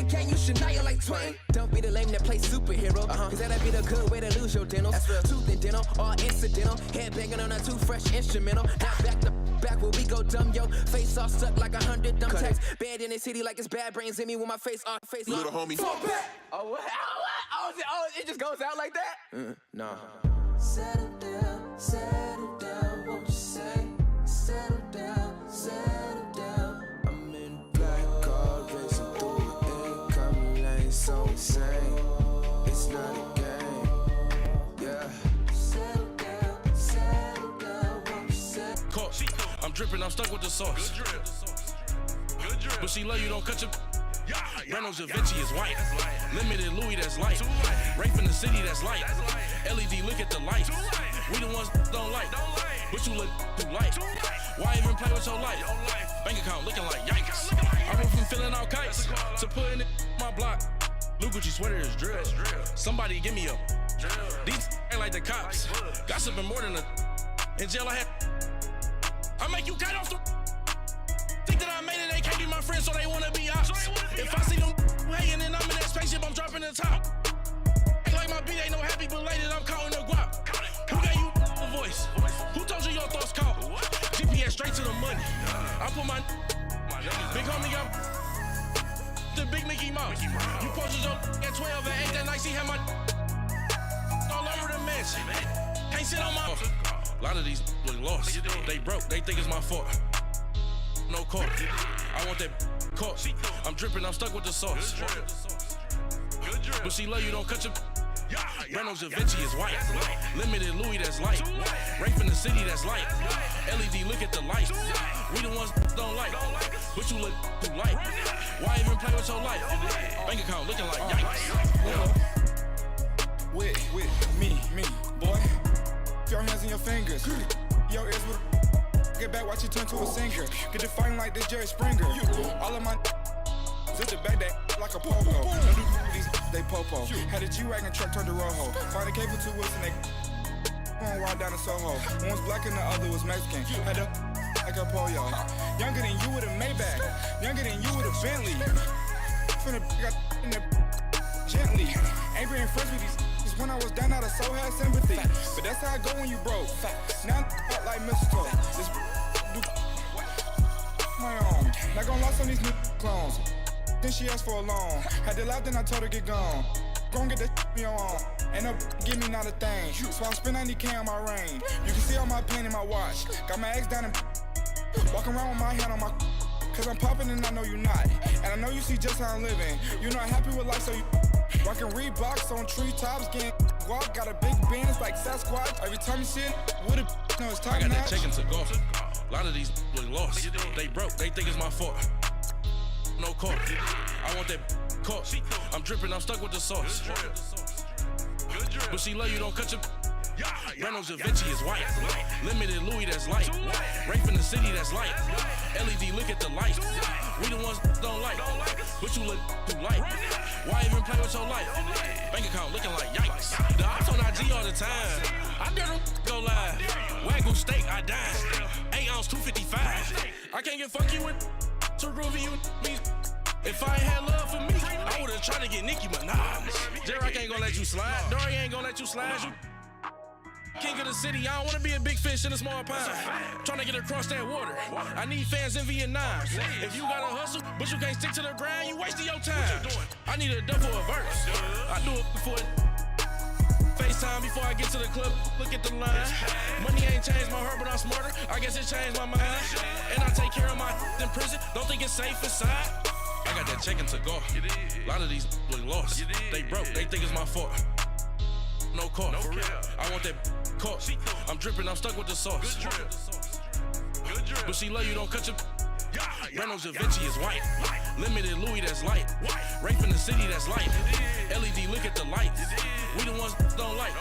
Can you Shania like Twain? Don't be the lame that play superhero. Cause that'd be the good way to lose your dental. Tooth and dental, all incidental. Head banging on a toothbrush instrumental. Now back to back where we go dumb, yo. Face all stuck like 100 dumb texts. Bad in the city like it's bad brains in me with my face on face. Little homie. Oh, it just goes out like that? Nah. Settle down, won't you say? Settle down. I'm in black car racing through the incoming lane, so insane. It's not a game, yeah. Settle down, won't you say? Caught, I'm dripping, I'm stuck with the sauce. Good drip. But she love you, don't cut your. Reynolds Da Vinci is white. Limited Louis, that's light. Rape in the city, that's light. LED, look at the lights. We the ones don't like. But you look too light. Why even play with your life? Bank account looking like yikes. I went from filling out kites to putting it my block. Blue Gucci sweater is drill. Somebody give me a. These ain't like the cops. Gossiping more than a. In jail I had. I make you cut off the. Think that I made it, they can't be my friends, so they wanna be ops. If I see them hating and I'm in that spaceship, I'm dropping the top. Ain't like my beat ain't no happy belated, I'm counting the guap. Who gave you a voice? Who told you your thoughts count? GPS straight to the money. I put my big homie up. The big Mickey Mouse. You posted your at 12 and 8 that night, she had my all over the mansion. Can't sit on my. A lot of these look lost. They broke, they think it's my fault. No caught. I want that caught. I'm dripping, I'm stuck with the sauce. But she love you, don't cut your. Reynolds Da Vinci is white. Limited Louis, that's light. Rape in the city, that's light. LED, look at the lights. We the ones don't like. But you look too light. Why even play with your life? Bank account looking like yikes. With me, boy. Your hands and your fingers. Your ears with. Get back, watch you turn to a singer. Get it fighting like this Jerry Springer. All of my zip the back that like a popo. No do these they popo. Had a G-Wagon truck turned to Rojo. Find a cable 2 wheels and they going wild down in Soho. One was black and the other was Mexican. Had a like a pollo. Younger than you with a Maybach. Younger than you with a Bentley. Finna got in there gently. Ain't being friends with these. When I was down, I so had sympathy. But that's how it go when you broke. Now I'm like mistletoe. This do my own. Not gonna lost on these new clones. Then she asked for a loan. Had to laugh, then I told her get gone. Gon' get that me on. Ain't no give me not a thing. So I spend 90K on my ring. You can see all my pain in my watch. Got my ex down and walking around with my hand on my. Cause I'm popping and I know you not. And I know you see just how I'm living. You're not happy with life, so you. Rockin' Reeboks on treetops, getting guap, got a big band, it's like Sasquatch. Every time you see it, with a no, it's top I got notch. that chicken to go. A lot of these look lost. They broke, they think it's my fault. No caught. I want that caught. I'm dripping, I'm stuck with the sauce. But she love you, don't cut your. Reynolds Da Vinci is white. Limited Louis, that's light. Rape in the city, that's light. LED, look at the lights. We the ones don't like. But you look too light. Why even play with your life? Bank account looking like yikes. The ops on IG all the time. I dare them go live. Wagyu steak, I dine. 8 ounce, 255. I can't get funky with to groovy you me. If I ain't had love for me, I would've tried to get Nicki Minaj. J-Rock ain't gonna let you slide. Dory ain't gonna let you slide. You king of the city, I don't wanna be a big fish in a small pond. Tryna get across that water. I need fans in Vietnam. If you gotta hustle, but you can't stick to the grind, you wasting your time. I need a dub for a verse. I do it before FaceTime before I get to the club. Look at the line. Money ain't changed my heart, but I'm smarter. I guess it changed my mind. And I take care of my in prison. Don't think it's safe inside. I got that chicken to go. A lot of these look lost. They broke, they think it's my fault. No caught. I want that caught. I'm dripping, I'm stuck with the sauce. But she love you, don't cut your. Reynolds Da Vinci is white. Limited Louis, that's light. Rape in the city, that's light. LED, look at the lights. We the ones don't like.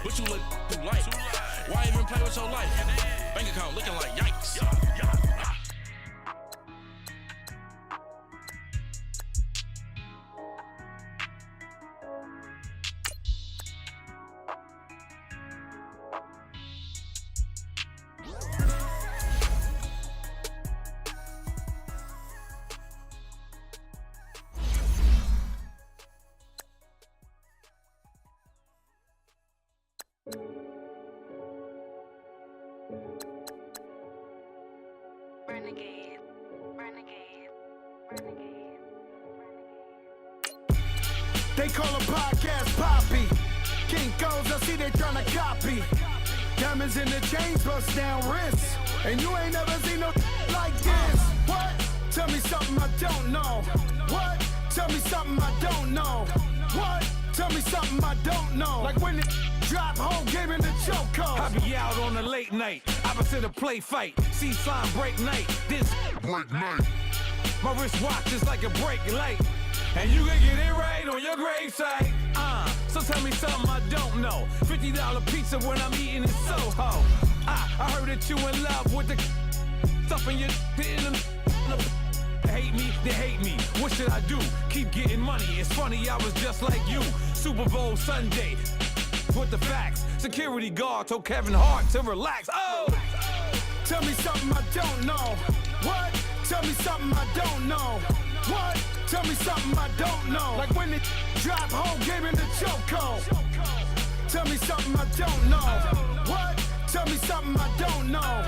But you look too light. Why even play with your life? Bank account looking like yikes. They call a podcast Poppy. Kinkos, I see they tryna copy. Diamonds in the chains, bust down wrists. And you ain't never seen no like this. What? Tell me something I don't know. What? Tell me something I don't know. What? Tell me something I don't know. Like when it drop, whole game in the chokehold. I be out on a late night, opposite a play fight. See slime break night, this break night. My wristwatch is like a brake light. And you can get it right on your gravesite. So tell me something I don't know. $50 pizza when I'm eating in Soho. I heard that you in love with the stuff in your hate me, they hate me. What should I do? Keep getting money. It's funny, I was just like you. Super Bowl Sunday. With the facts. Security guard told Kevin Hart to relax. Oh! Tell me something I don't know. What? Tell me something I don't know. What? Tell me something I don't know. Like when it drop, whole game in the chokehold. Tell me something I don't know. What? Tell me something I don't know.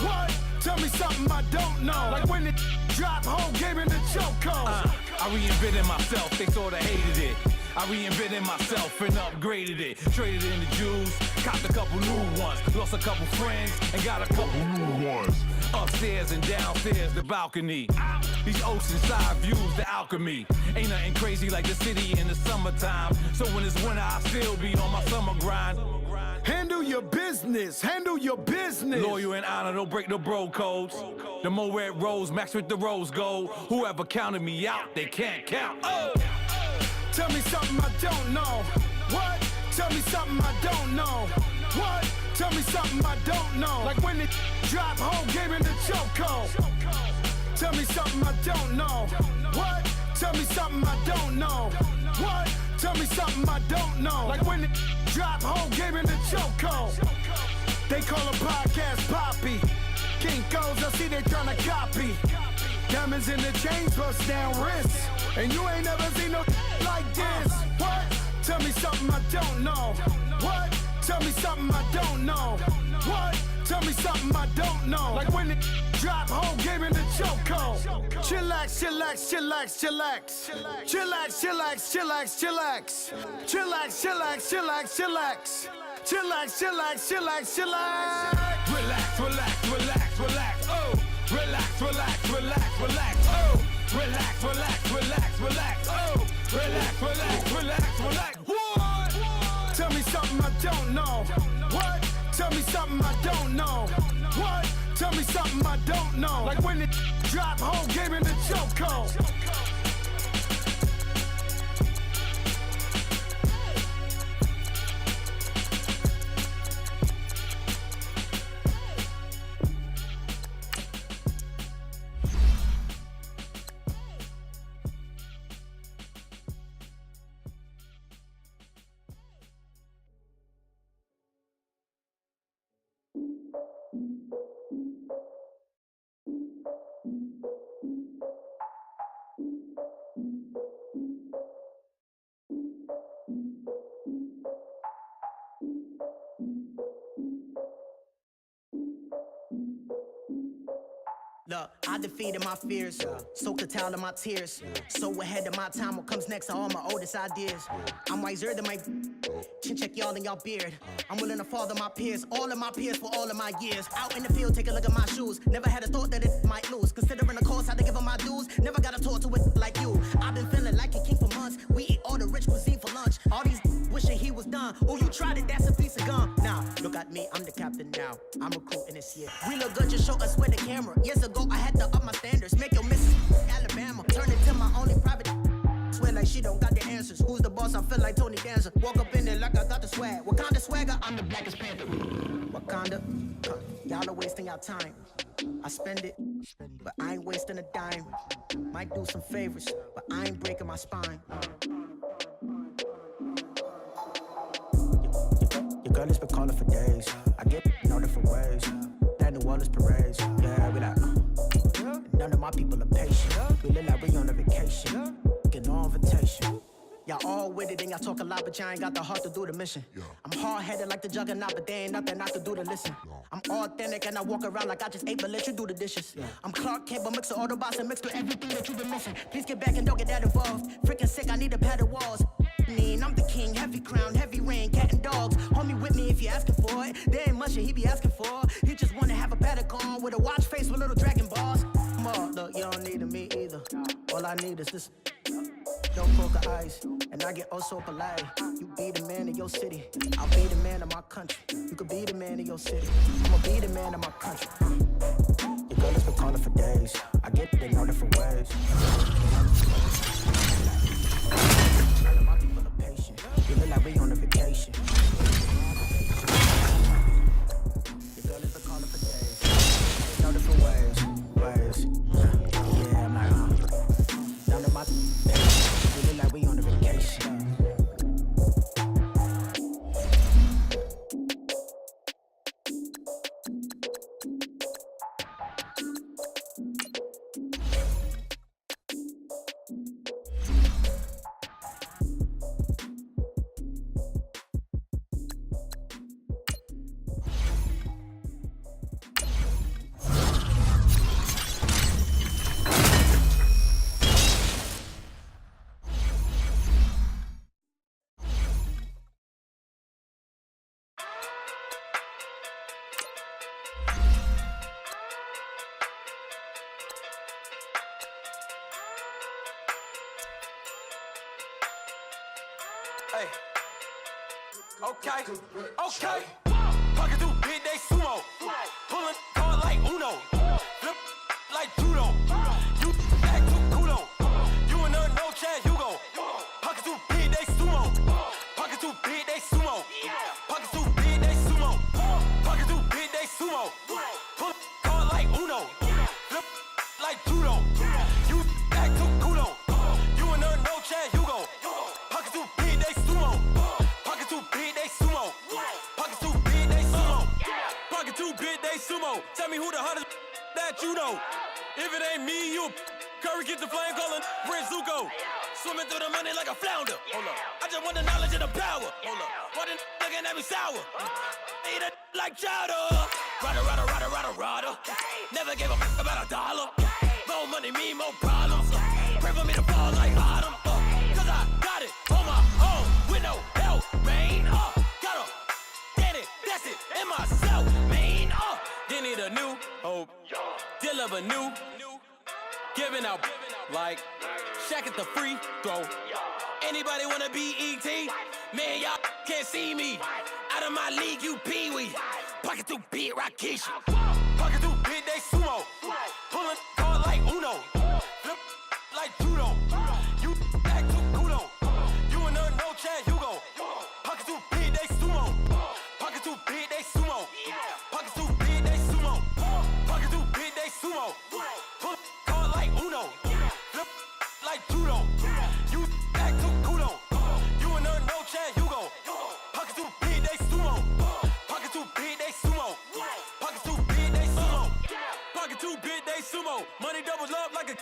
What? Tell me something I don't know. Like when it drop, whole game in the chokehold. I reinvented myself, they sorta hated it. I reinvented myself and upgraded it. Traded in the Jews, copped a couple new ones. Lost a couple friends and got a couple new ones. Upstairs and downstairs, the balcony. These oceanside views, the alchemy. Ain't nothing crazy like the city in the summertime. So when it's winter, I still be on my summer grind. Handle your business, handle your business. Loyal and honor, don't break no bro codes. The more red rose, max with the rose gold. Whoever counted me out, they can't count. Oh! Tell me something I don't know. What? Tell me something I don't know. What? Tell me something I don't know. Like when it drop, whole game in the chokehold. Tell me something I don't know. What? Tell me something I don't know. What? Tell me something I don't know. Like when it drop, whole game in the chokehold. They call a podcast Poppy. Kinkos, I see they tryna copy. Diamonds in the chains, bust down wrists. And you ain't never seen no like this. What? Tell me something I don't know. What? Tell me something I don't know. What? Tell me something I don't know. Like when it drop, whole game in the chokehold. Chillax, chillax, chillax, chillax. Chillax, chillax, chillax, chillax. Chillax, chillax, chillax, chillax. Chillax, chillax, chillax, chillax. Relax, relax, relax, relax, oh. Relax, relax, relax, relax, oh. Relax, relax, relax, relax, oh. Relax, relax, relax, relax. What? Tell me something I don't know. What? Tell me something I don't know. What? Tell me something I don't know. Like when it drop, whole game in the chokehold. Look, I defeated my fears, soaked the towel in my tears. So ahead of my time, what comes next are all my oldest ideas. I'm wiser than my chin check y'all in y'all beard. I'm willing to father my peers, all of my peers for all of my years. Out in the field, take a look at my shoes. Never had a thought that it might lose. Considering the cost, had to give them my dues. Never got a talk to it like you. I've been feeling like a king for months. We eat all the rich cuisine for lunch. All these wishing he was done. Oh, you tried it, that's a piece of gum. Now, look at me, I'm the captain now. I'm recruiting this year. We look good, just show us where the camera. Years ago, I had to up my standards. Make your missus Alabama. Turn it to my only private. Swear like she don't got the answers. Who's the boss? I feel like Tony Danza. Walk up in there like I got the swag. What kind of swagger? I'm the blackest panther. Wakanda. Y'all are wasting your time. I spend it, but I ain't wasting a dime. Might do some favors, but I ain't breaking my spine. Your girl has been calling for days. I get in all different ways. That New Orleans parades. Yeah, we like. None of my people are patient. We look like we on a vacation. Get no invitation. Y'all all with it and y'all talk a lot, but y'all ain't got the heart to do the mission. I'm hard-headed like the juggernaut, but there ain't nothing I can do to listen. I'm authentic and I walk around like I just ate, but let you do the dishes. I'm Clark Kent, but mix the Autobots and mix with everything that you've been missing. Please get back and don't get that involved. Freaking sick, I need a padded walls. there ain't much that he be asking for. He just wanna have a paddock on with a watch face with little dragon balls. Look, you don't need me either. All I need is this. Don't poker eyes, and I get oh so polite. You be the man of your city, I'll be the man of my country. You could be the man of your city, I'ma be the man of my country. Your girl has been calling for days, I get that they know different ways. My people are patient, you look like we on a vacation. Your girl has been calling for days, know different ways. Yeah, I'm like, down to my you look like we on a vacation. Hey. Okay. Pocket through big day sumo. Pulling card like Uno. Flip like judo. You act too kudo. You and her no Chad Hugo. Pocket through big day sumo. Pocket through big day sumo. Pocket through big day sumo. Pocket through big day sumo. Pull card like Uno. Flip like judo. You act too kudo. You and her no Chad Hugo. Pocket through big day sumo. Pocket too big, they sumo. Pocket too big, they sumo. Pocket too big, they sumo. Tell me who the hottest that you know. If it ain't me, you Curry get the flame calling Prince Zuko. Swimming through the money like a flounder. Hold up. I just want the knowledge and the power. Hold up. Why the looking at me sour? Eat it like chowder. Rada. Never gave a about a dollar. More money mean more problems. Pray for me to fall like autumn. Cause I got it on my own with no help, man. Gotta get it, that's it, in myself, man. They need a new hope, deal of a new, giving out like Shaq at the free throw. Anybody wanna be E.T.? Man, y'all can't see me. Out of my league, you pee-wee. Pocket too big, Rakishi. Pocket too big, they sumo. Pulling card like Uno. Flip like judo. You act too kudo. You and her no Chad Hugo. Pocket too big, they sumo. Pocket too big, they sumo. Pocket too big, they sumo. Pocket too big, they sumo. Pull card like Uno. Flip like judo. You act too kudo. You and her no Chad Hugo. Pocket too big, they sumo. Pocket too big, they sumo. Pocket too big, they sumo. Pocket too big, they sumo. Money doubles up like a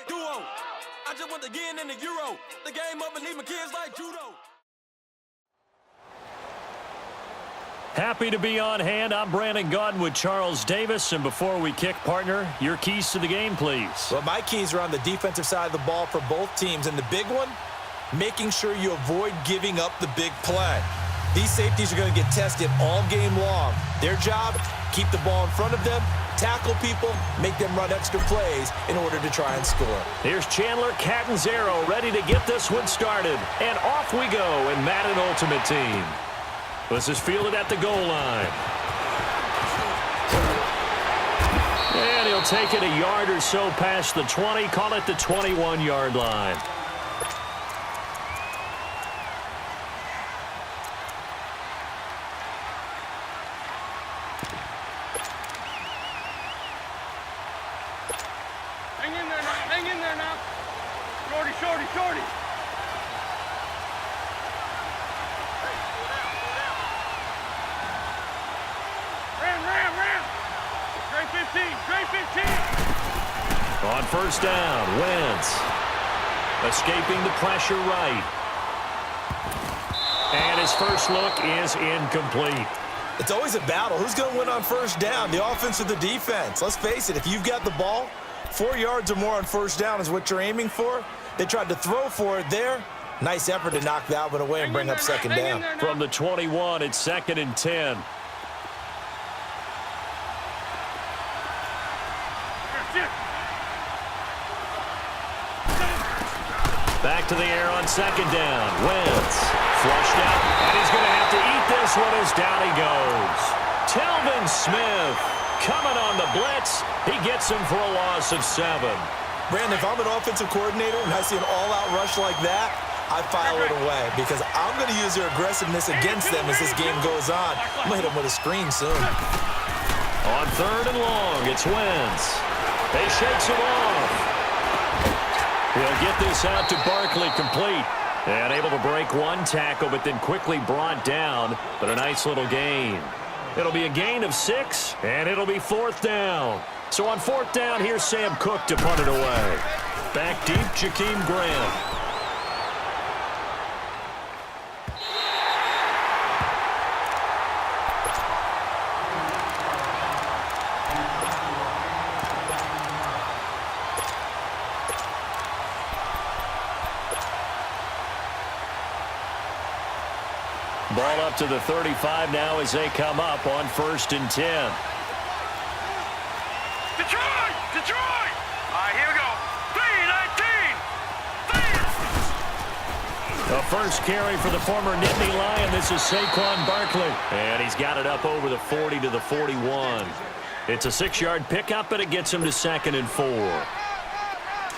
duo. I just want the yen and the euro. The game up and leave my kids like judo. Happy to be on hand. I'm Brandon Gaudin with Charles Davis. And before we kick, partner, your keys to the game, please. Well, my keys are on the defensive side of the ball for both teams. And the big one, making sure you avoid giving up the big play. These safeties are going to get tested all game long. Their job, keep the ball in front of them, tackle people, make them run extra plays in order to try and score. Here's Chandler Catanzaro ready to get this one started. And off we go in Madden Ultimate Team. This is fielded at the goal line. And he'll take it a yard or so past the 20, call it the 21-yard line. Hang in there now. Shorty. Ram. Straight 15. On first down, Wentz. Escaping the pressure right. And his first look is incomplete. It's always a battle. Who's going to win on first down, the offense or the defense? Let's face it, if you've got the ball, 4 yards or more on first down is what you're aiming for. They tried to throw for it there. Nice effort to knock that one away and bring up second down. From the 21, it's 2nd and 10. to the air on second down. Wentz flushed out, and he's going to have to eat this one as down he goes. Telvin Smith coming on the blitz. He gets him for a loss of 7. Brandon, if I'm an offensive coordinator and I see an all-out rush like that, I file it away because I'm going to use their aggressiveness against them as this game goes on. I'm going to hit them with a screen soon. On 3rd and long, it's Wentz. He shakes him off. He'll get this out to Barkley complete. And able to break one tackle, but then quickly brought down. But a nice little gain. It'll be a gain of 6, and it'll be 4th down. So on 4th down, here's Sam Cook to punt it away. Back deep, Jakeem Graham. Ball up to the 35 now as they come up on 1st and 10. Detroit! Detroit! All right, here we go. 3-19! The first carry for the former Nittany Lion. This is Saquon Barkley. And he's got it up over the 40 to the 41. It's a 6-yard pickup, but it gets him to 2nd and 4.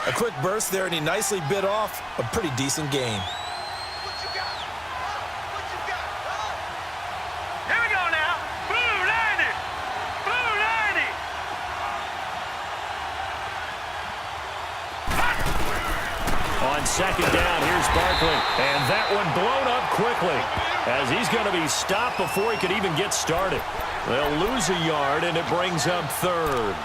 A quick burst there, and he nicely bit off a pretty decent gain. On 2nd down, here's Barkley. And that one blown up quickly as he's going to be stopped before he could even get started. They'll lose a yard, and it brings up 3rd.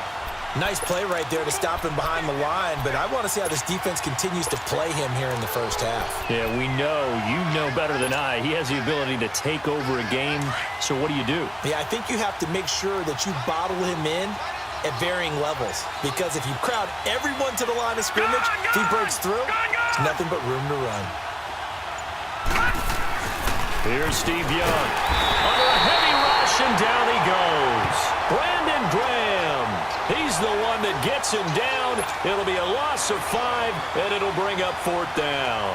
Nice play right there to stop him behind the line, but I want to see how this defense continues to play him here in the first half. Yeah, we know. You know better than I. He has the ability to take over a game. So what do you do? Yeah, I think you have to make sure that you bottle him in at varying levels, because if you crowd everyone to the line of scrimmage, if he breaks through, there's nothing but room to run. Here's Steve Young. Under a heavy rush, and down he goes. Brandon Graham. He's the one that gets him down. It'll be a loss of 5, and it'll bring up 4th down.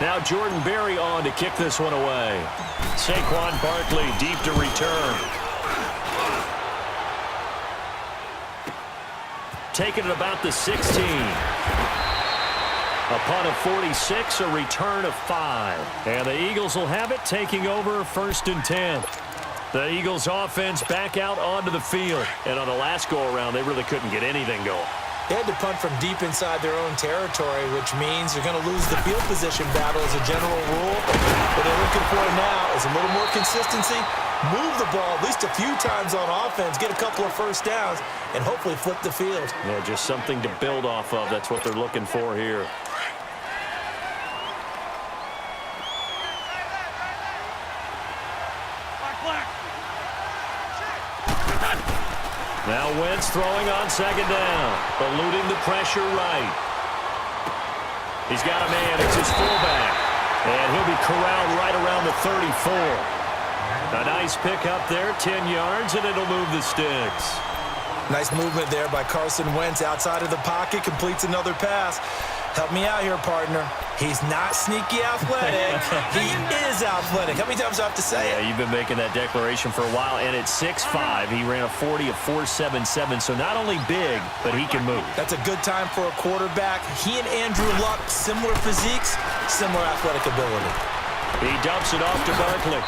Now Jordan Berry on to kick this one away. Saquon Barkley deep to return. Taking it about the 16. A punt of 46, a return of 5. And the Eagles will have it, taking over 1st and 10. The Eagles offense back out onto the field. And on the last go-around, they really couldn't get anything going. They had to punt from deep inside their own territory, which means they're going to lose the field position battle as a general rule. What they're looking for now is a little more consistency, move the ball at least a few times on offense, get a couple of first downs, and hopefully flip the field. Yeah, just something to build off of. That's what they're looking for here. Now Wentz throwing on 2nd down, eluding the pressure right. He's got a man, it's his fullback, and he'll be corralled right around the 34. A nice pick up there, 10 yards, and it'll move the sticks. Nice movement there by Carson Wentz outside of the pocket, completes another pass. Help me out here, partner. He's not sneaky athletic. He is athletic. How many times do I have to say it? Yeah, you've been making that declaration for a while, and at 6'5", he ran a 40 of 4.77, so not only big, but he can move. That's a good time for a quarterback. He and Andrew Luck, similar physiques, similar athletic ability. He dumps it off to Barkley.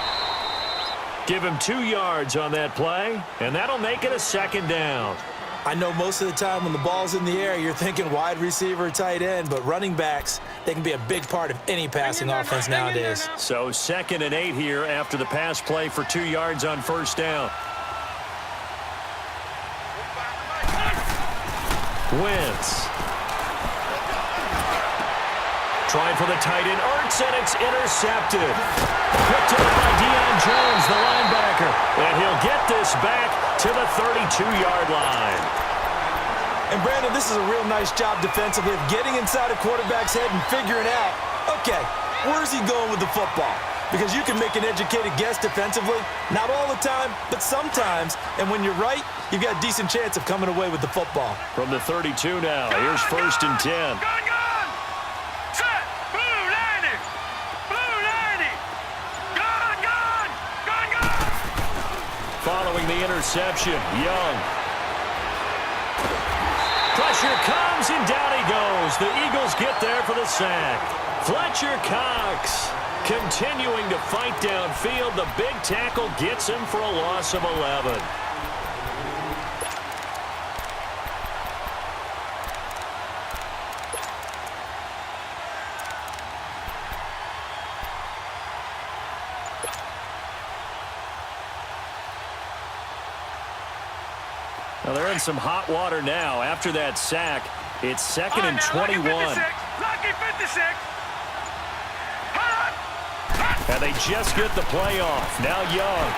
Give him 2 yards on that play, and that'll make it a 2nd down. I know most of the time when the ball's in the air, you're thinking wide receiver, tight end, but running backs, they can be a big part of any passing offense nowadays. So 2nd and 8 here after the pass play for 2 yards on 1st down. Wentz. Trying for the tight end, Ertz, and it's intercepted. Picked up by Deion Jones, the linebacker. And he'll get this back to the 32-yard line. And Brandon, this is a real nice job defensively of getting inside a quarterback's head and figuring out, okay, where's he going with the football? Because you can make an educated guess defensively, not all the time, but sometimes. And when you're right, you've got a decent chance of coming away with the football. From the 32 now, here's 1st and 10. interception. Young. Pressure comes, and down he goes. The Eagles get there for the sack. Fletcher Cox continuing to fight downfield. The big tackle gets him for a loss of 11. Well, they're in some hot water now. After that sack, it's 2nd and 21. Lucky 56. And they just get the play off. Now Young.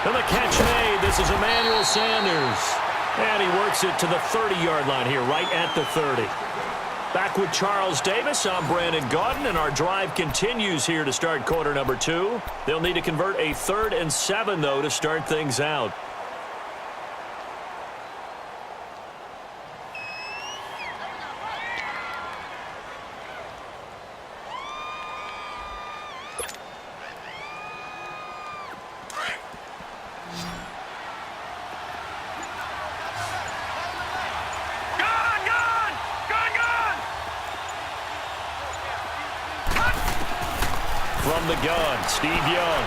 And the catch made. This is Emmanuel Sanders. And he works it to the 30-yard line here, right at the 30. Back with Charles Davis, I'm Brandon Gaudin, and our drive continues here to start quarter number 2. They'll need to convert a 3rd and 7, though, to start things out. From the gun, Steve Young.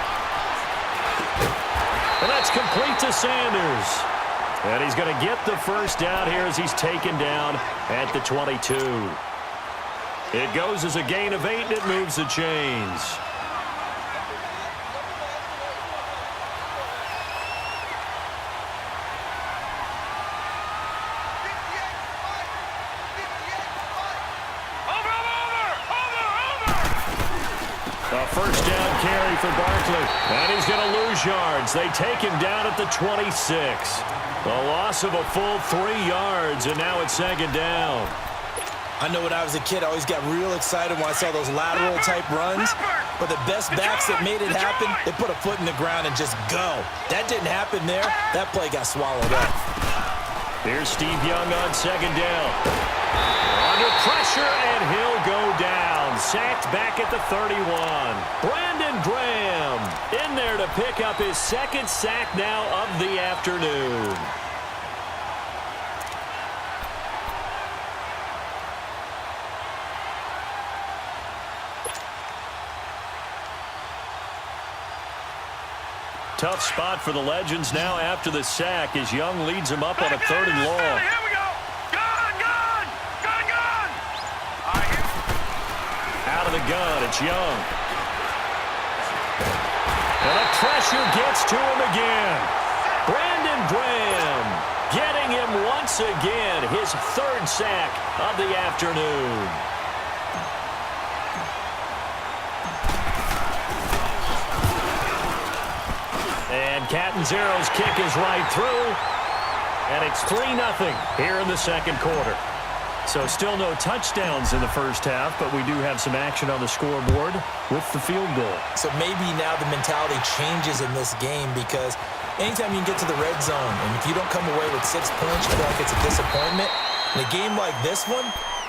And that's complete to Sanders. And he's going to get the first down here as he's taken down at the 22. It goes as a gain of 8, and it moves the chains. A first down carry for Barkley. And he's going to lose yards. They take him down at the 26. A loss of a full 3 yards, and now it's 2nd down. I know when I was a kid, I always got real excited when I saw those lateral-type runs. But the best backs that made it happen, they put a foot in the ground and just go. That didn't happen there. That play got swallowed up. Here's Steve Young on 2nd down. Under pressure, and he'll go down. Sacked back at the 31. Brandon Graham in there to pick up his 2nd sack now of the afternoon. Tough spot for the Legends now after the sack as Young leads him up on a 3rd and long. Here we go. Gun. Out of the gun, it's Young. And the pressure gets to him again. Brandon Graham getting him once again, his 3rd sack of the afternoon. And Catanzaro's kick is right through. And it's 3-0 here in the 2nd quarter. So still no touchdowns in the first half, but we do have some action on the scoreboard with the field goal. So maybe now the mentality changes in this game because anytime you can get to the red zone, and if you don't come away with 6 points, you feel like it's a disappointment. In a game like this one,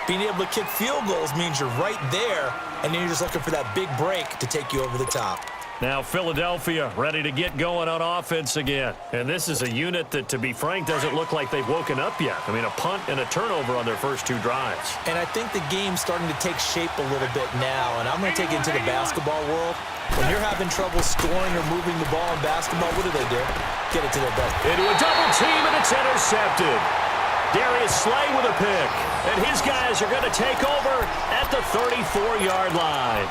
being able to kick field goals means you're right there, and then you're just looking for that big break to take you over the top. Now Philadelphia ready to get going on offense again. And this is a unit that, to be frank, doesn't look like they've woken up yet. I mean, a punt and a turnover on their first 2 drives. And I think the game's starting to take shape a little bit now. And I'm going to take it into the basketball world. When you're having trouble scoring or moving the ball in basketball, what do? Get it to their best. Into a double team, and it's intercepted. Darius Slay with a pick. And his guys are going to take over at the 34-yard line.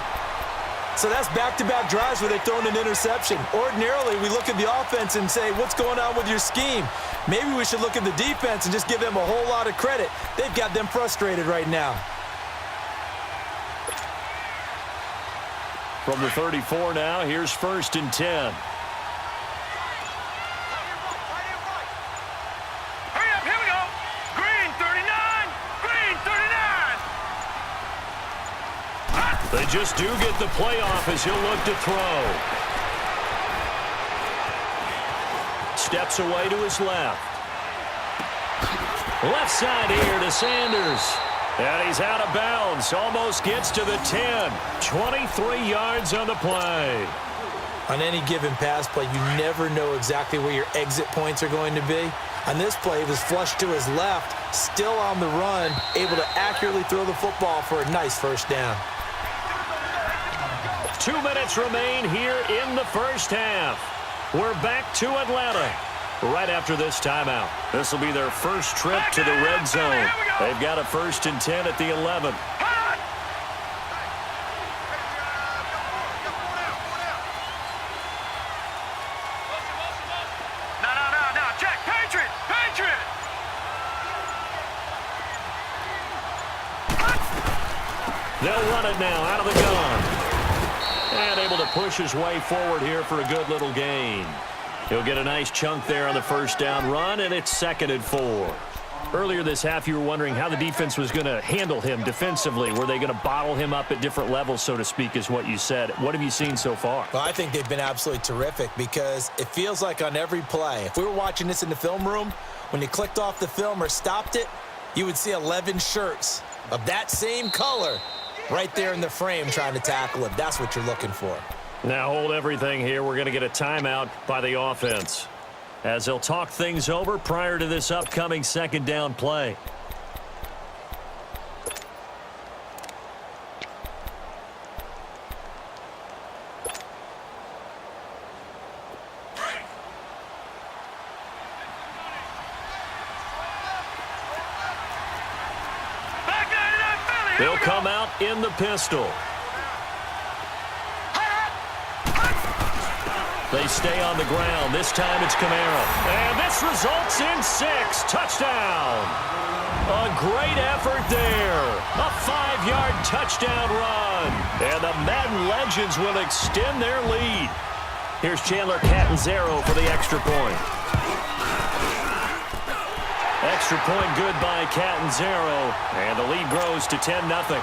So that's back-to-back drives where they throw an interception. Ordinarily, we look at the offense and say, what's going on with your scheme? Maybe we should look at the defense and just give them a whole lot of credit. They've got them frustrated right now. From the 34 now, here's 1st and 10. Hurry up, here we go. Green 39. They just do get the playoff as he'll look to throw. Steps away to his left. Left side here to Sanders. And he's out of bounds. Almost gets to the 10. 23 yards on the play. On any given pass play, you never know exactly where your exit points are going to be. On this play, he was flushed to his left, still on the run, able to accurately throw the football for a nice first down. 2 minutes remain here in the first half. We're back to Atlanta right after this timeout. This will be their first trip to the red zone. They've got a 1st and 10 at the 11. They'll run it now out of the gun. And able to push his way forward here for a good little gain. He'll get a nice chunk there on the first down run, and it's 2nd and 4. Earlier this half, you were wondering how the defense was going to handle him defensively. Were they going to bottle him up at different levels, so to speak, is what you said. What have you seen so far? Well, I think they've been absolutely terrific because it feels like on every play, if we were watching this in the film room, when you clicked off the film or stopped it, you would see 11 shirts of that same color right there in the frame trying to tackle him. That's what you're looking for. Now hold everything here. We're going to get a timeout by the offense as they'll talk things over prior to this upcoming 2nd down play. They'll come out in the pistol. They stay on the ground. This time it's Kamara. And this results in 6. Touchdown. A great effort there. A 5-yard touchdown run. And the Madden legends will extend their lead. Here's Chandler Catanzaro for the extra point. Extra point good by Catanzaro. And the lead grows to 10-0.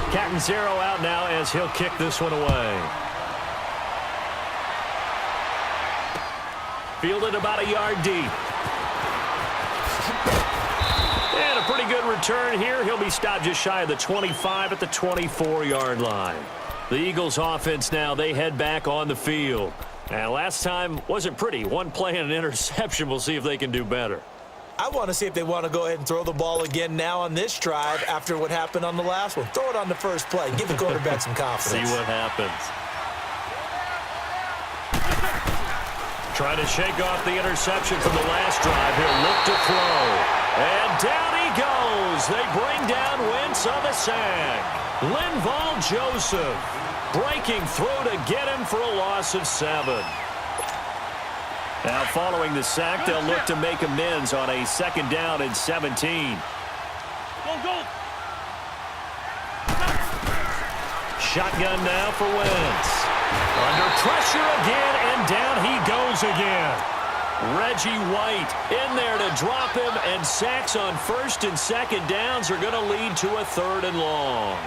Catanzaro out now as he'll kick this one away. Fielded about a yard deep. And a pretty good return here. He'll be stopped just shy of the 25 at the 24-yard line. The Eagles offense now, they head back on the field. And last time wasn't pretty. One play and an interception. We'll see if they can do better. I want to see if they want to go ahead and throw the ball again now on this drive after what happened on the last one. Throw it on the first play. Give the quarterback some confidence. See what happens. Trying to shake off the interception from the last drive. He'll look to throw. And down he goes. They bring down Wentz on the sack. Linval Joseph breaking through to get him for a loss of 7. Now following the sack, they'll look to make amends on a 2nd down and 17. Go. Shotgun now for Wentz. Under pressure again, and down he goes again. Reggie White in there to drop him, and sacks on 1st and 2nd downs are going to lead to a 3rd and long.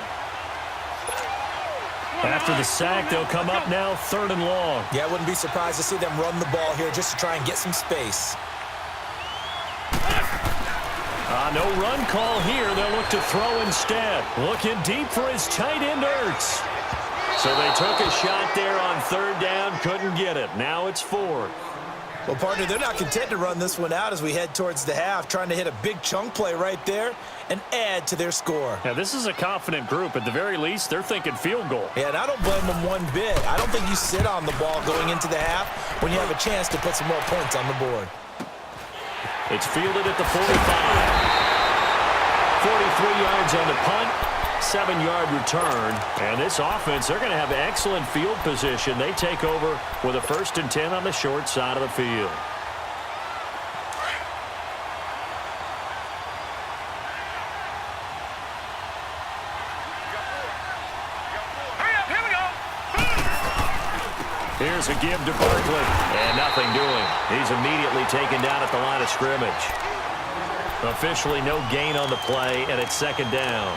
After the sack, they'll come up now 3rd and long. Yeah, I wouldn't be surprised to see them run the ball here just to try and get some space. No run call here. They'll look to throw instead. Looking deep for his tight end, Ertz. So they took a shot there on 3rd down, couldn't get it. Now it's 4th. Well, partner, they're not content to run this one out as we head towards the half, trying to hit a big chunk play right there and add to their score. Yeah, this is a confident group. At the very least, they're thinking field goal. Yeah, and I don't blame them one bit. I don't think you sit on the ball going into the half when you have a chance to put some more points on the board. It's fielded at the 45. 43 yards on the punt, 7-yard return. And this offense, they're going to have excellent field position. They take over with a 1st and 10 on the short side of the field. Here's a give to Barkley. And nothing doing. He's immediately taken down at the line of scrimmage. Officially no gain on the play, and it's 2nd down.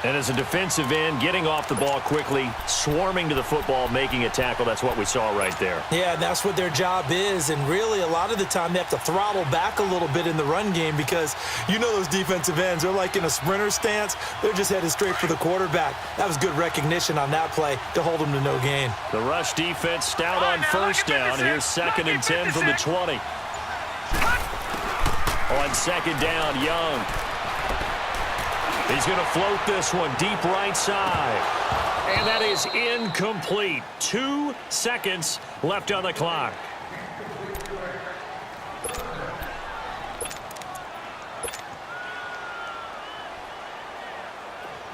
And as a defensive end, getting off the ball quickly, swarming to the football, making a tackle, that's what we saw right there. Yeah, that's what their job is. And really, a lot of the time, they have to throttle back a little bit in the run game because you know those defensive ends, they're like in a sprinter stance. They're just headed straight for the quarterback. That was good recognition on that play to hold them to no gain. The rush defense stout on first down. Here's 2nd and 10 from the 20. On 2nd down, Young. He's going to float this one deep right side. And that is incomplete. 2 seconds left on the clock.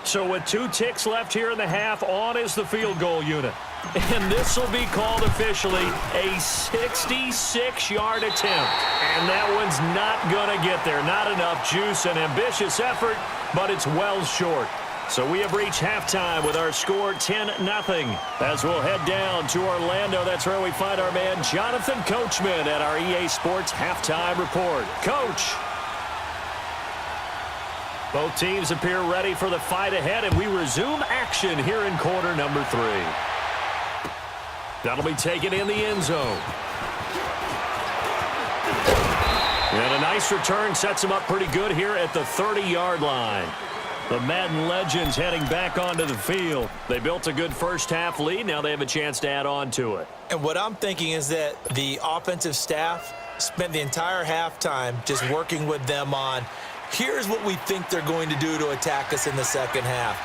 So with 2 ticks left here in the half, on is the field goal unit. And this will be called officially a 66-yard attempt. And that one's not going to get there. Not enough juice, an ambitious effort, but it's well short. So we have reached halftime with our score 10-0. As we'll head down to Orlando, that's where we find our man Jonathan Coachman at our EA Sports Halftime Report. Coach. Both teams appear ready for the fight ahead, and we resume action here in quarter number 3. That'll be taken in the end zone. And a nice return sets him up pretty good here at the 30-yard line. The Madden legends heading back onto the field. They built a good first-half lead. Now they have a chance to add on to it. And what I'm thinking is that the offensive staff spent the entire halftime just working with them on, here's what we think they're going to do to attack us in the second half.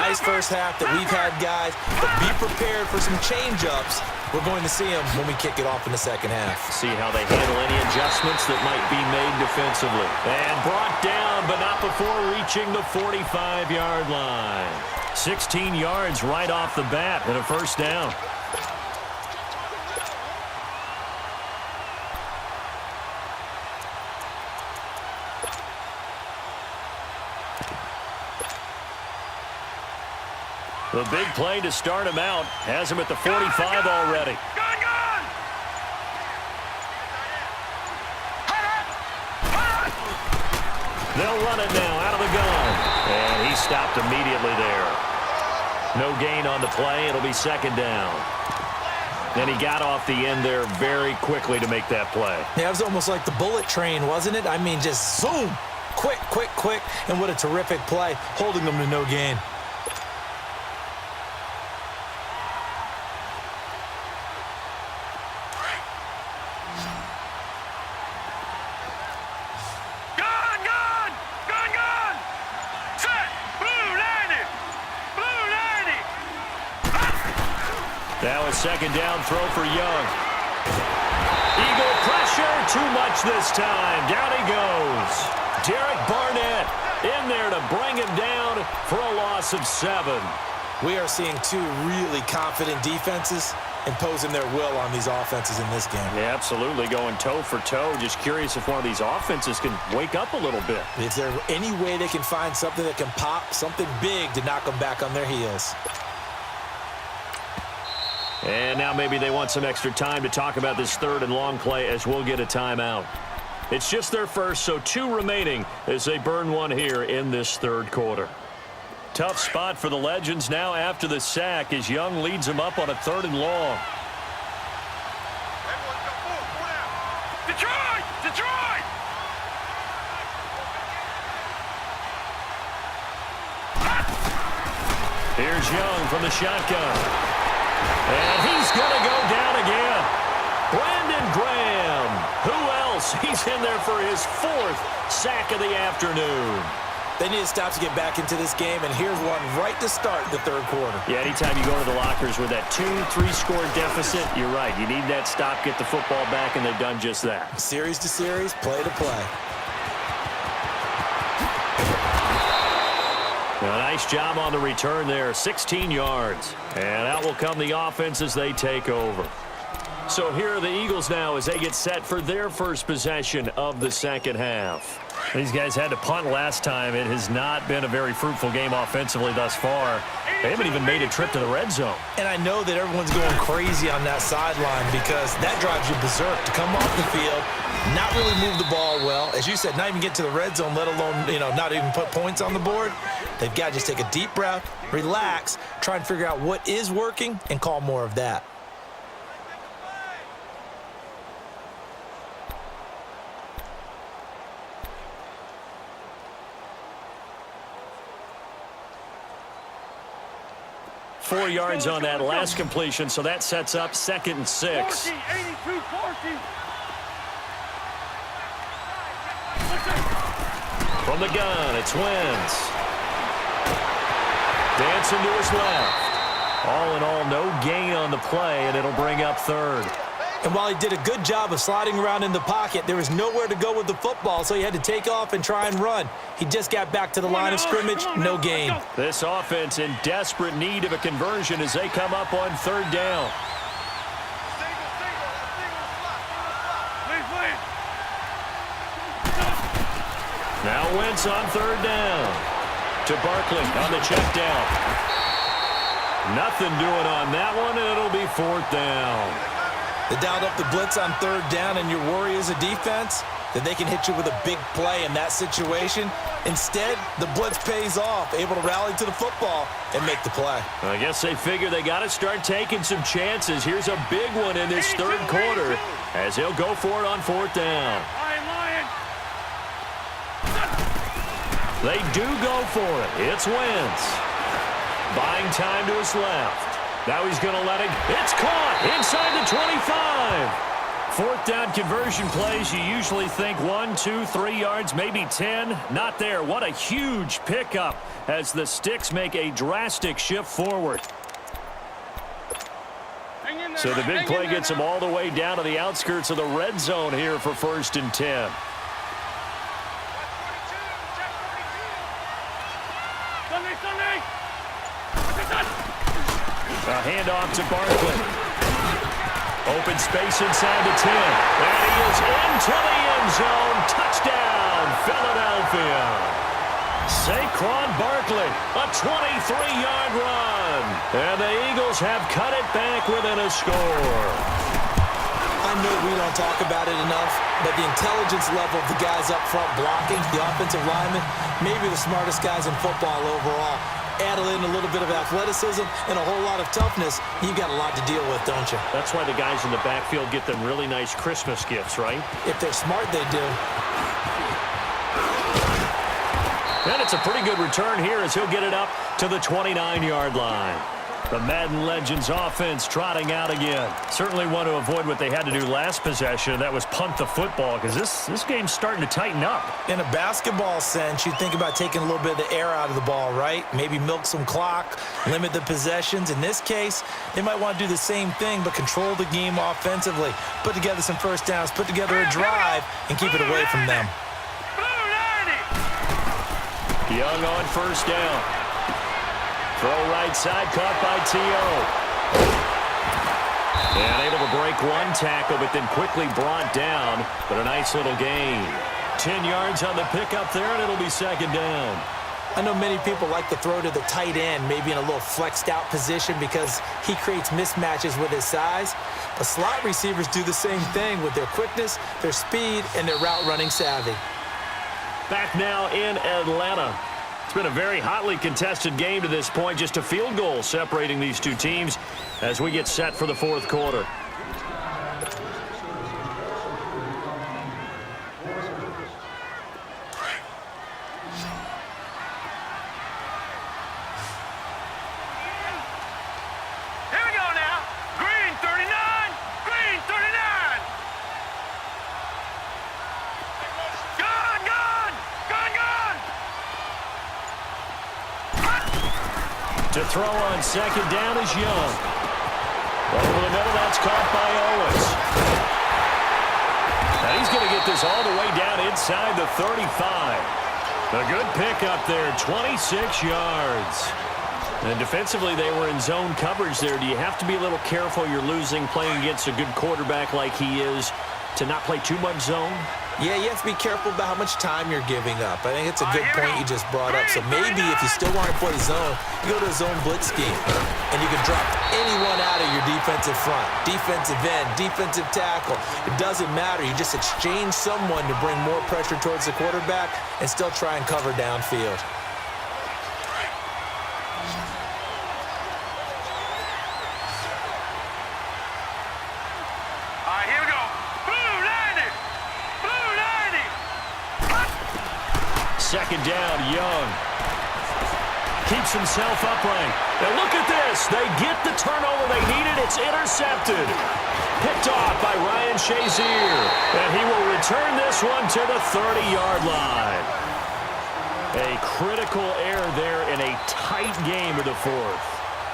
Nice first half that we've had, guys, but be prepared for some change-ups. We're going to see them when we kick it off in the second half. See how they handle any adjustments that might be made defensively. And brought down, but not before reaching the 45-yard line. 16 yards right off the bat and a first down. The big play to start him out has him at the 45 already. They'll run it now out of the gun. And he stopped immediately there. No gain on the play. It'll be 2nd down. And he got off the end there very quickly to make that play. Yeah, it was almost like the bullet train, wasn't it? I mean, just zoom. Quick, quick, quick. And what a terrific play, holding them to no gain. Now a 2nd down throw for Young. Eagle pressure, too much this time. Down he goes. Derek Barnett in there to bring him down for a loss of 7. We are seeing 2 really confident defenses imposing their will on these offenses in this game. Yeah, absolutely, going toe for toe. Just curious if one of these offenses can wake up a little bit. Is there any way they can find something that can pop, something big to knock them back on their heels? And now maybe they want some extra time to talk about this 3rd and long play as we'll get a timeout. It's just their first, so 2 remaining as they burn one here in this 3rd quarter. Tough spot for the Legends now after the sack as Young leads them up on a 3rd and long. Detroit! Detroit! Here's Young from the shotgun. And he's going to go down again. Brandon Graham. Who else? He's in there for his 4th sack of the afternoon. They need to stop to get back into this game, and here's one right to start the 3rd quarter. Yeah, anytime you go to the lockers with that 2-3 score deficit, you're right. You need that stop, get the football back, and they've done just that. Series to series, play to play. A nice job on the return there, 16 yards. And out will come the offense as they take over. So here are the Eagles now as they get set for their first possession of the second half. These guys had to punt last time. It has not been a very fruitful game offensively thus far. They haven't even made a trip to the red zone. And I know that everyone's going crazy on that sideline because that drives you berserk to come off the field, not really move the ball well. As you said, not even get to the red zone, let alone, not even put points on the board. They've got to just take a deep breath, relax, try and figure out what is working, and call more of that. Four yards on that last completion, so that sets up 2nd and 6. 82, 40. From the gun, it's Wentz. Dancing to his left. All in all, no gain on the play, and it'll bring up 3rd. And while he did a good job of sliding around in the pocket, there was nowhere to go with the football, so he had to take off and try and run. He just got back to the line of scrimmage, no gain. This offense in desperate need of a conversion as they come up on 3rd down. Now Wentz on 3rd down. To Barkley on the check down. Nothing doing on that one, and it'll be 4th down. They dialed up the blitz on 3rd down, and your worry as a defense that they can hit you with a big play in that situation. Instead, the blitz pays off, able to rally to the football and make the play. I guess they figure they got to start taking some chances. Here's a big one in this 3rd quarter as he'll go for it on 4th down. They do go for it. It's Wentz. Buying time to his left. Now he's going to let it. It's caught inside the 25. 4th down conversion plays, you usually think 1, 2, 3 yards, maybe 10. Not there. What a huge pickup as the Sticks make a drastic shift forward. So the big play gets them all the way down to the outskirts of the red zone here for 1st and 10. A handoff to Barkley. Open space inside the 10. And he is into the end zone. Touchdown, Philadelphia. Saquon Barkley, a 23-yard run. And the Eagles have cut it back within a score. I know we don't talk about it enough, but the intelligence level of the guys up front blocking, the offensive linemen, maybe the smartest guys in football overall. Add in a little bit of athleticism and a whole lot of toughness, you've got a lot to deal with, don't you? That's why the guys in the backfield get them really nice Christmas gifts, right? If they're smart, they do. And it's a pretty good return here as he'll get it up to the 29-yard line. The Madden Legends offense trotting out again. Certainly want to avoid what they had to do last possession. That was punt the football because this game's starting to tighten up. In a basketball sense, you think about taking a little bit of the air out of the ball, right? Maybe milk some clock, limit the possessions. In this case, they might want to do the same thing but control the game offensively. Put together some first downs, put together a drive, and keep it away from them. Young on 1st down. Throw right side, caught by T.O. And able to break one tackle, but then quickly brought down. But a nice little gain. 10 yards on the pickup there, and it'll be 2nd down. I know many people like to throw to the tight end, maybe in a little flexed out position because he creates mismatches with his size. But slot receivers do the same thing with their quickness, their speed, and their route running savvy. Back now in Atlanta. It's been a very hotly contested game to this point. Just a field goal separating these two teams as we get set for the 4th quarter. To throw on 2nd down is Young. Over the middle, that's caught by Owens. And he's going to get this all the way down inside the 35. A good pickup there, 26 yards. And defensively, they were in zone coverage there. Do you have to be a little careful you're losing playing against a good quarterback like he is to not play too much zone? Yeah, you have to be careful about how much time you're giving up. I think it's a good point you just brought up. So maybe if you still want to play zone, you go to a zone blitz scheme. And you can drop anyone out of your defensive front. Defensive end, defensive tackle. It doesn't matter. You just exchange someone to bring more pressure towards the quarterback and still try and cover downfield. Second down, Young. Keeps himself upright. And look at this. They get the turnover they needed. It's intercepted. Picked off by Ryan Shazier. And he will return this one to the 30-yard line. A critical error there in a tight game of the fourth.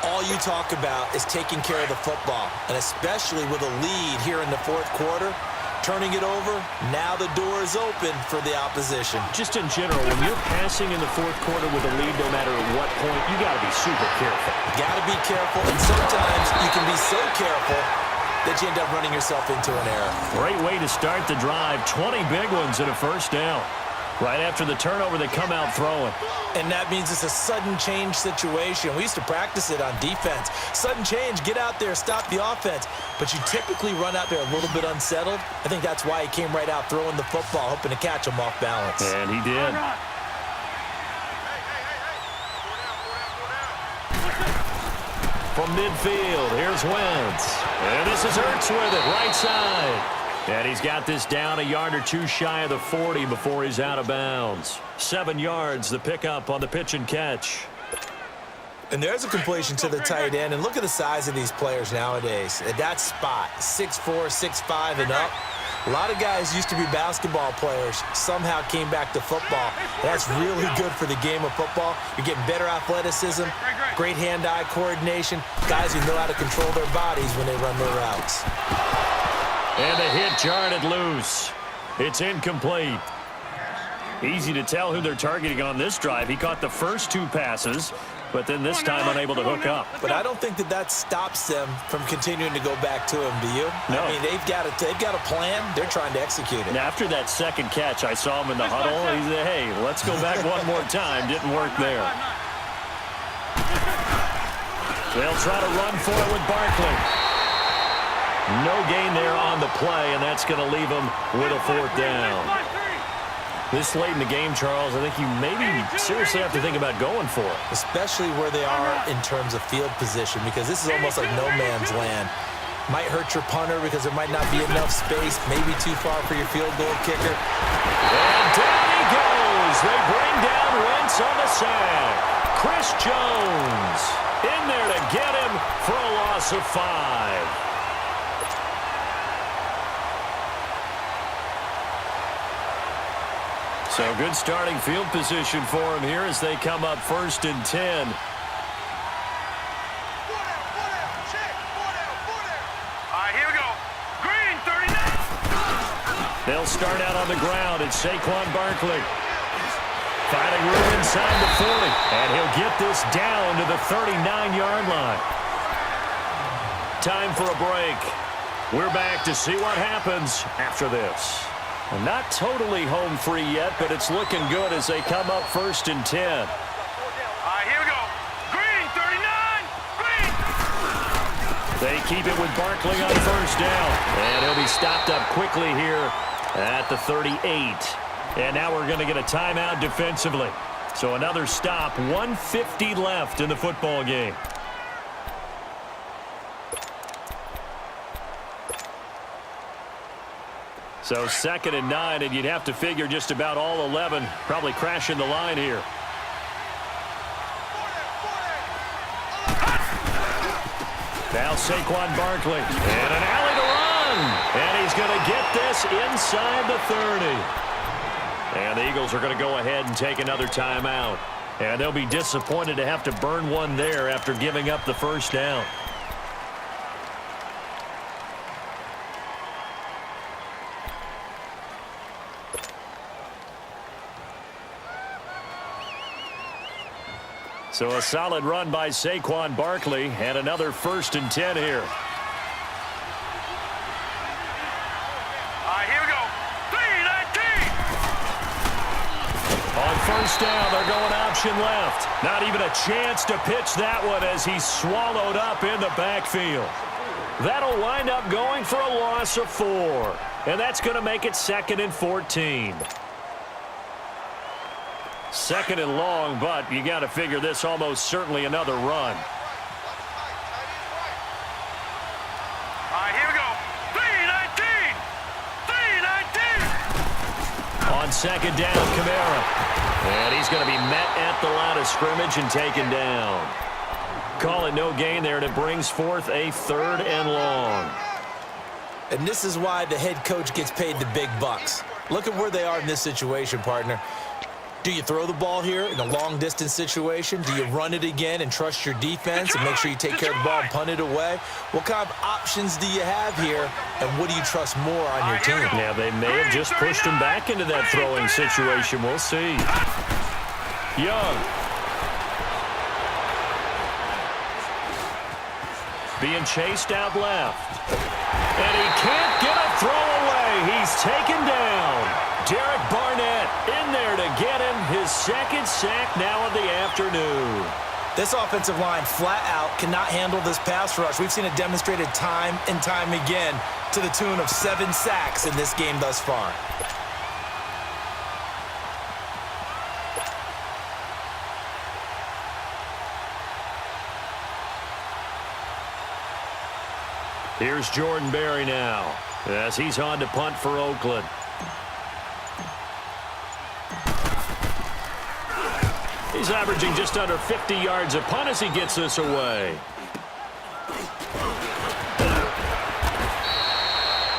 All you talk about is taking care of the football, and especially with a lead here in the fourth quarter. Turning it over, now the door is open for the opposition. Just in general, when you're passing in the fourth quarter with a lead, no matter at what point, you got to be super careful. Got to be careful, and sometimes you can be so careful that you end up running yourself into an error. Great way to start the drive. 20 big ones and a first down. Right after the turnover, they come out throwing. And that means it's a sudden change situation. We used to practice it on defense. Sudden change, get out there, stop the offense. But you typically run out there a little bit unsettled. I think that's why he came right out throwing the football, hoping to catch him off balance. And he did. From midfield, here's Wentz. And this is Ertz with it, right side. And he's got this down a yard or two shy of the 40 before he's out of bounds. 7 yards, the pickup on the pitch and catch. And there's a completion to the tight end. And look at the size of these players nowadays. At that spot, 6'4", 6'5", and up. A lot of guys used to be basketball players, somehow came back to football. That's really good for the game of football. You're getting better athleticism, great hand-eye coordination, guys who know how to control their bodies when they run their routes. And the hit jarred it loose. It's incomplete. Easy to tell who they're targeting on this drive. He caught the first 2 passes, but then this time unable to hook up. But I don't think that stops them from continuing to go back to him, do you? No. I mean, they've got a plan. They're trying to execute it. And after that second catch, I saw him in the huddle. He said, hey, let's go back one more time. Didn't work there. They'll try to run for it with Barkley. No gain there on the play, and that's going to leave him with a 4th down. This late in the game, Charles, I think you maybe seriously have to think about going for it. Especially where they are in terms of field position, because this is almost like no man's land. Might hurt your punter because there might not be enough space, maybe too far for your field goal kicker. And down he goes. They bring down Wentz on the sack. Chris Jones in there to get him for a loss of 5. So good starting field position for him here as they come up 1st and 10. All right, here we go. Green, 39. They'll start out on the ground. It's Saquon Barkley. Finding room inside the 40. And he'll get this down to the 39-yard line. Time for a break. We're back to see what happens after this. Not totally home free yet, but it's looking good as they come up 1st and 10. All right, here we go. Green, 39. Green. They keep it with Barkley on 1st down. And he'll be stopped up quickly here at the 38. And now we're going to get a timeout defensively. So another stop, 1:50 left in the football game. So 2nd and 9, and you'd have to figure just about all 11 probably crashing the line here. Now Saquon Barkley, and an alley to run. And he's going to get this inside the 30. And the Eagles are going to go ahead and take another timeout. And they'll be disappointed to have to burn one there after giving up the 1st down. So a solid run by Saquon Barkley, and another 1st and 10 here. All right, here we go. 3, 19. first down. They're going option left. Not even a chance to pitch that one as he's swallowed up in the backfield. That'll wind up going for a loss of 4. And that's going to make it 2nd and 14. 2nd and long, but you got to figure this almost certainly another run. All right, here we go. 319! 319! On 2nd down, Kamara. And he's going to be met at the line of scrimmage and taken down. Call it no gain there, and it brings forth a 3rd and long. And this is why the head coach gets paid the big bucks. Look at where they are in this situation, partner. Do you throw the ball here in a long-distance situation? Do you run it again and trust your defense and make sure you take care of the ball and punt it away? What kind of options do you have here, and what do you trust more on your team? Yeah, they may have just pushed him back into that throwing situation. We'll see. Young. Being chased out left. And he can't get a throw away. He's taken down. Derek Barnett in there to get him his 2nd sack now of the afternoon. This offensive line flat out cannot handle this pass rush. We've seen it demonstrated time and time again to the tune of 7 sacks in this game thus far. Here's Jordan Berry now as he's on to punt for Oakland. He's averaging just under 50 yards a punt as he gets this away.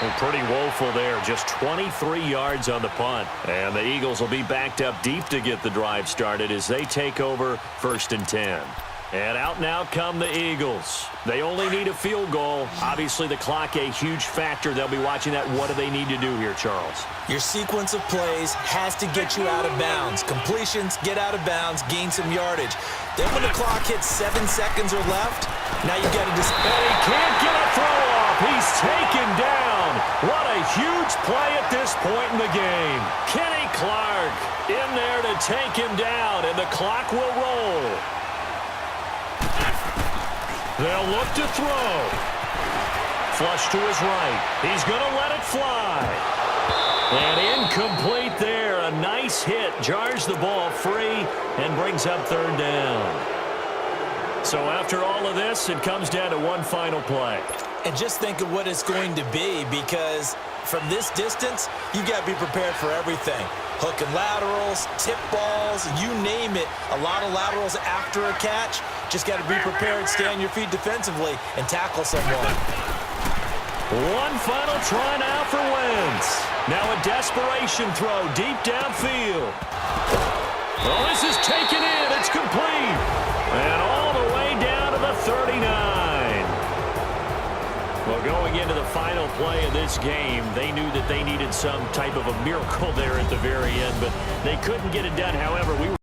Well, pretty woeful there. Just 23 yards on the punt. And the Eagles will be backed up deep to get the drive started as they take over 1st and 10. And out now come the Eagles. They only need a field goal. Obviously, the clock a huge factor. They'll be watching that. What do they need to do here, Charles? Your sequence of plays has to get you out of bounds. Completions, get out of bounds, gain some yardage. Then when the clock hits 7 seconds or left, now you've got to just... And he can't get a throw off. He's taken down. What a huge play at this point in the game. Kenny Clark in there to take him down, and the clock will roll. They'll look to throw. Flush to his right. He's going to let it fly. And incomplete there. A nice hit. Jars the ball free and brings up 3rd down. So after all of this, it comes down to one final play. And just think of what it's going to be, because from this distance, you've got to be prepared for everything. Hook and laterals, tip balls, you name it. A lot of laterals after a catch. Just got to be prepared, stay on your feet defensively, and tackle someone. One final try now for Wentz. Now a desperation throw deep downfield. Oh, this is taken in. It's complete. And all the way down to the 39. Well, going into the final play of this game, they knew that they needed some type of a miracle there at the very end, but they couldn't get it done. However, we